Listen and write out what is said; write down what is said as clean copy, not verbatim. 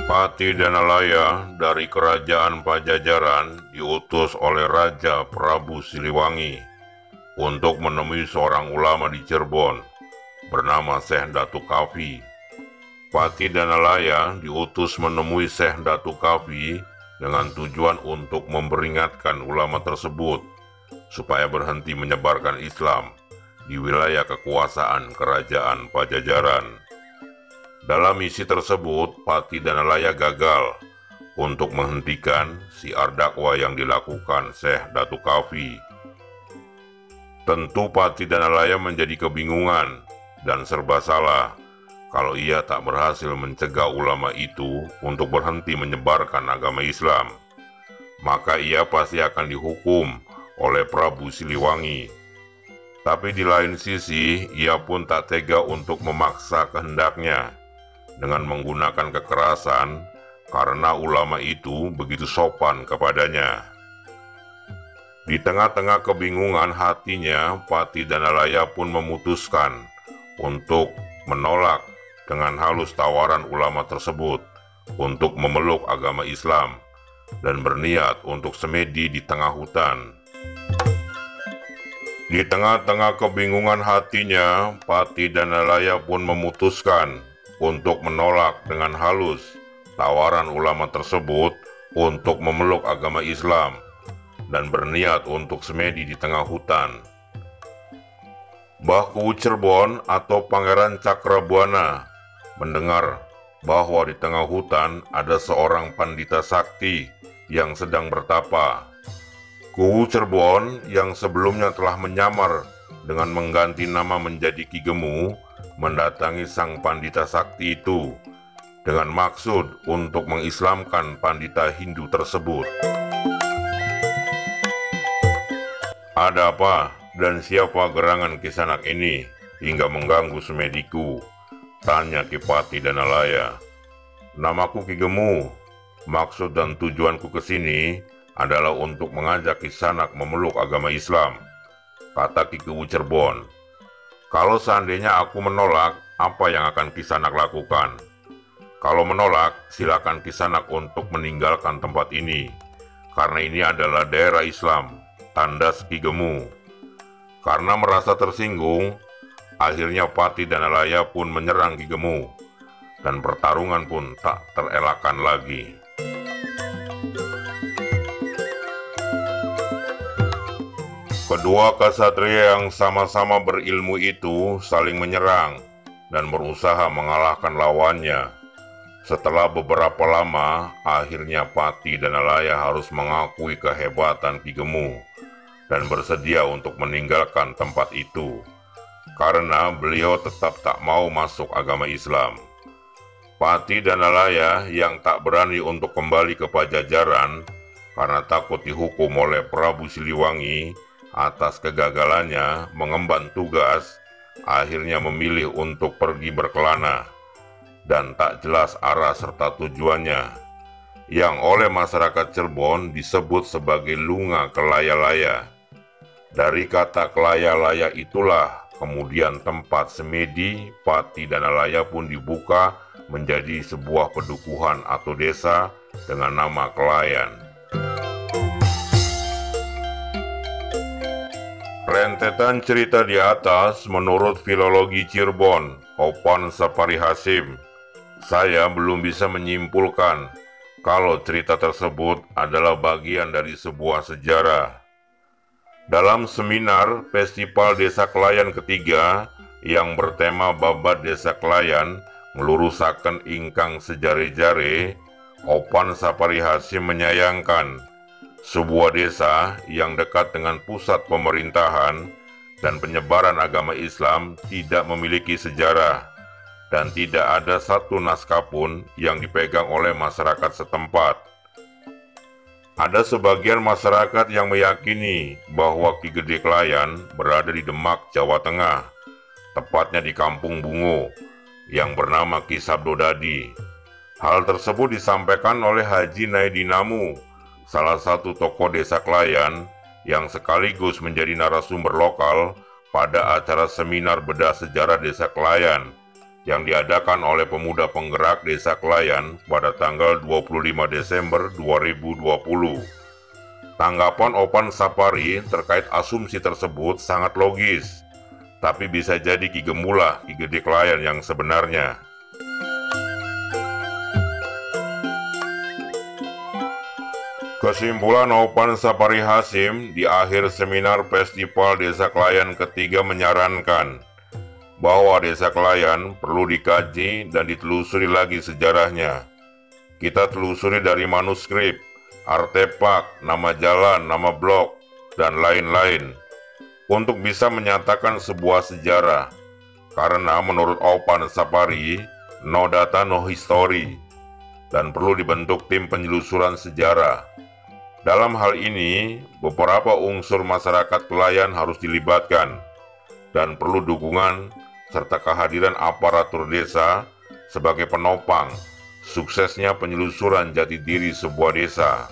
Pati Danalaya dari kerajaan Pajajaran diutus oleh Raja Prabu Siliwangi untuk menemui seorang ulama di Cirebon bernama Syekh Datu Kafi. Pati Danalaya diutus menemui Syekh Datu Kafi dengan tujuan untuk memperingatkan ulama tersebut supaya berhenti menyebarkan Islam di wilayah kekuasaan kerajaan Pajajaran. Dalam misi tersebut, Pati Danalaya gagal untuk menghentikan syiar dakwah yang dilakukan Syekh Datu Kafi. Tentu Pati Danalaya menjadi kebingungan dan serba salah kalau ia tak berhasil mencegah ulama itu untuk berhenti menyebarkan agama Islam. Maka ia pasti akan dihukum oleh Prabu Siliwangi. Tapi di lain sisi, ia pun tak tega untuk memaksa kehendaknya dengan menggunakan kekerasan karena ulama itu begitu sopan kepadanya. Di tengah-tengah kebingungan hatinya, Pati Danalaya pun memutuskan untuk menolak dengan halus tawaran ulama tersebut untuk memeluk agama Islam dan berniat untuk semedi di tengah hutan. Di tengah-tengah kebingungan hatinya, Pati Danalaya pun memutuskan untuk menolak dengan halus tawaran ulama tersebut untuk memeluk agama Islam dan berniat untuk semedi di tengah hutan. Mbah Kuwu Cirebon atau Pangeran Cakrabuana mendengar bahwa di tengah hutan ada seorang pandita sakti yang sedang bertapa. Kuwu Cirebon yang sebelumnya telah menyamar dengan mengganti nama menjadi Ki Gemu mendatangi sang pandita sakti itu dengan maksud untuk mengislamkan pandita Hindu tersebut. Ada apa dan siapa gerangan Kisanak ini hingga mengganggu semediku? Tanya Ki Pati Danalaya. Namaku Ki Gemu. Maksud dan tujuanku ke sini adalah untuk mengajak Kisanak memeluk agama Islam, kata Ki Kuwu Cirebon. Kalau seandainya aku menolak, apa yang akan Kisanak lakukan? Kalau menolak, silakan Kisanak untuk meninggalkan tempat ini, karena ini adalah daerah Islam, tandas Ki Gemu. Karena merasa tersinggung, akhirnya Pati Danalaya pun menyerang Ki Gemu, dan pertarungan pun tak terelakkan lagi. Kedua ksatria yang sama-sama berilmu itu saling menyerang dan berusaha mengalahkan lawannya. Setelah beberapa lama, akhirnya Pati Danalaya harus mengakui kehebatan Ki Gemu dan bersedia untuk meninggalkan tempat itu, karena beliau tetap tak mau masuk agama Islam. Pati Danalaya yang tak berani untuk kembali ke Pajajaran karena takut dihukum oleh Prabu Siliwangi atas kegagalannya mengemban tugas, akhirnya memilih untuk pergi berkelana dan tak jelas arah serta tujuannya, yang oleh masyarakat Cirebon disebut sebagai lunga kelaya-laya. Dari kata kelaya-laya itulah kemudian tempat semedi Pati Danalaya pun dibuka menjadi sebuah pedukuhan atau desa dengan nama Kelayan. Rentetan cerita di atas menurut filologi Cirebon, Opan Sapari Hasim. Saya belum bisa menyimpulkan kalau cerita tersebut adalah bagian dari sebuah sejarah. Dalam seminar Festival Desa Kelayan ketiga yang bertema Babat Desa Kelayan melurusaken ingkang sejare-jare, Opan Sapari Hasim menyayangkan sebuah desa yang dekat dengan pusat pemerintahan dan penyebaran agama Islam tidak memiliki sejarah dan tidak ada satu naskah pun yang dipegang oleh masyarakat setempat. Ada sebagian masyarakat yang meyakini bahwa Ki Gede Kelayan berada di Demak, Jawa Tengah, tepatnya di Kampung Bungo, yang bernama Ki Sabdo Dadi. Hal tersebut disampaikan oleh Haji Naidinamu, salah satu tokoh desa Kelayan yang sekaligus menjadi narasumber lokal pada acara seminar bedah sejarah desa Kelayan yang diadakan oleh pemuda penggerak Desa Kelayan pada tanggal 25 Desember 2020. Tanggapan Opan Sapari terkait asumsi tersebut sangat logis, tapi bisa jadi Ki Gemulah Ki Gede Kelayan yang sebenarnya. Kesimpulan Opan Sapari Hasim di akhir seminar Festival Desa Kelayan ketiga menyarankan bahwa Desa Kelayan perlu dikaji dan ditelusuri lagi sejarahnya. Kita telusuri dari manuskrip, artefak, nama jalan, nama blok, dan lain-lain untuk bisa menyatakan sebuah sejarah. Karena menurut Opan Sapari, no data no history, dan perlu dibentuk tim penyelusuran sejarah. Dalam hal ini, beberapa unsur masyarakat Kelayan harus dilibatkan dan perlu dukungan serta kehadiran aparatur desa sebagai penopang suksesnya penyelusuran jati diri sebuah desa.